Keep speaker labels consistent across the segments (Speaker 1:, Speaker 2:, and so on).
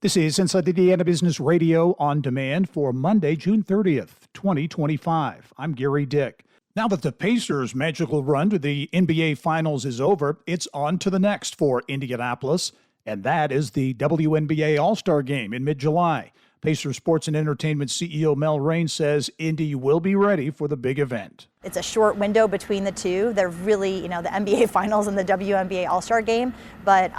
Speaker 1: This is Inside Indiana Business Radio on demand for Monday, June 30th, 2025. I'm Gary Dick. Now that the Pacers' magical run to the NBA Finals is over, it's on to the next for Indianapolis, and that is the WNBA All-Star Game in mid-July. Pacers Sports and Entertainment CEO Mel Rain says Indy will be ready for the big event.
Speaker 2: It's a short window between the two. They're really, the NBA Finals and the WNBA All-Star Game, but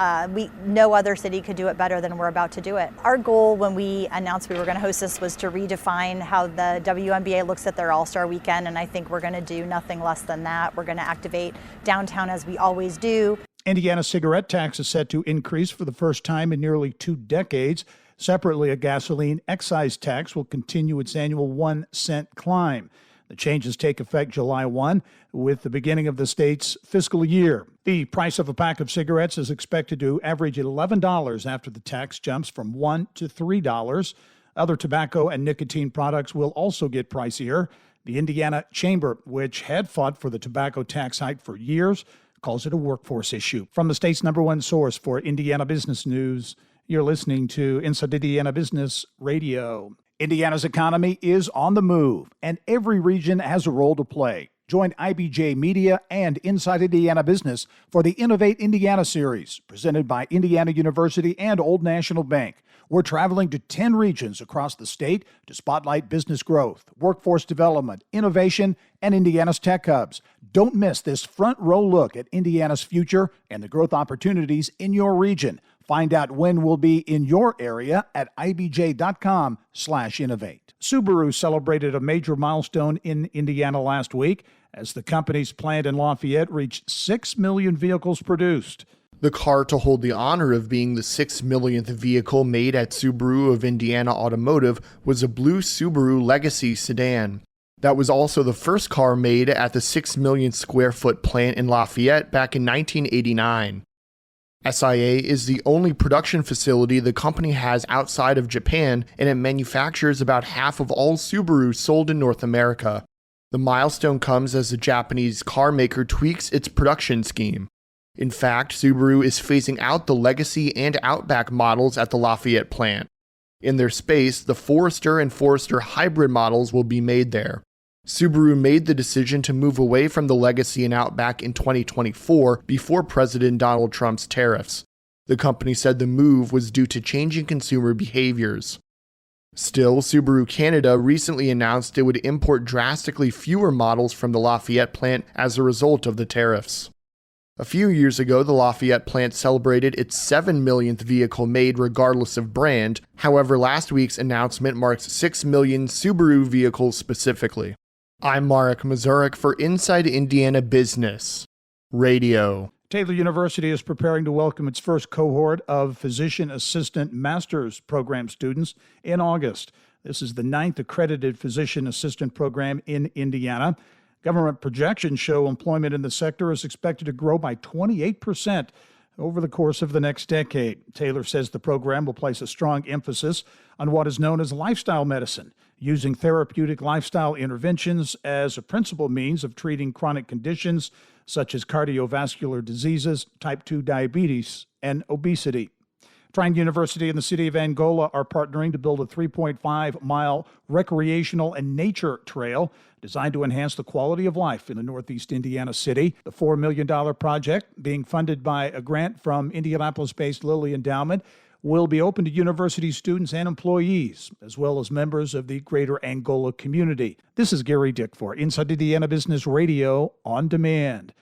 Speaker 2: no other city could do it better than we're about to do it. Our goal when we announced we were going to host this was to redefine how the WNBA looks at their All-Star weekend, and I think we're going to do nothing less than that. We're going to activate downtown as we always do.
Speaker 1: Indiana's cigarette tax is set to increase for the first time in nearly 2 decades. Separately, a gasoline excise tax will continue its annual 1-cent climb. The changes take effect July 1 with the beginning of the state's fiscal year. The price of a pack of cigarettes is expected to average $11 after the tax jumps from $1 to $3. Other tobacco and nicotine products will also get pricier. The Indiana Chamber, which had fought for the tobacco tax hike for years, calls it a workforce issue. From the state's #1 source for Indiana business news, you're listening to Inside Indiana Business Radio. Indiana's economy is on the move, and every region has a role to play. Join IBJ Media and Inside Indiana Business for the Innovate Indiana series, presented by Indiana University and Old National Bank. We're traveling to 10 regions across the state to spotlight business growth, workforce development, innovation, and Indiana's tech hubs. Don't miss this front row look at Indiana's future and the growth opportunities in your region. Find out when we'll be in your area at ibj.com/innovate. Subaru celebrated a major milestone in Indiana last week as the company's plant in Lafayette reached 6 million vehicles produced.
Speaker 3: The car to hold the honor of being the 6 millionth vehicle made at Subaru of Indiana Automotive was a blue Subaru Legacy sedan. That was also the first car made at the 6 million square foot plant in Lafayette back in 1989. SIA is the only production facility the company has outside of Japan, and it manufactures about half of all Subarus sold in North America. The milestone comes as the Japanese car maker tweaks its production scheme. In fact, Subaru is phasing out the Legacy and Outback models at the Lafayette plant. In their space, the Forester and Forester Hybrid models will be made there. Subaru made the decision to move away from the Legacy and Outback in 2024 before President Donald Trump's tariffs. The company said the move was due to changing consumer behaviors. Still, Subaru Canada recently announced it would import drastically fewer models from the Lafayette plant as a result of the tariffs. A few years ago, the Lafayette plant celebrated its 7 millionth vehicle made regardless of brand. However, last week's announcement marks 6 million Subaru vehicles specifically. I'm Marek Mazurek for Inside Indiana Business Radio.
Speaker 1: Taylor University is preparing to welcome its first cohort of Physician Assistant Master's Program students in August. This is the 9th accredited Physician Assistant program in Indiana. Government projections show employment in the sector is expected to grow by 28% over the course of the next decade. Taylor says the program will place a strong emphasis on what is known as lifestyle medicine, using therapeutic lifestyle interventions as a principal means of treating chronic conditions such as cardiovascular diseases, type 2 diabetes, and obesity. Trine University and the city of Angola are partnering to build a 3.5-mile recreational and nature trail designed to enhance the quality of life in the Northeast Indiana city. The $4 million project, being funded by a grant from Indianapolis-based Lilly Endowment, will be open to university students and employees, as well as members of the greater Angola community. This is Gary Dick for Inside Indiana Business Radio on Demand.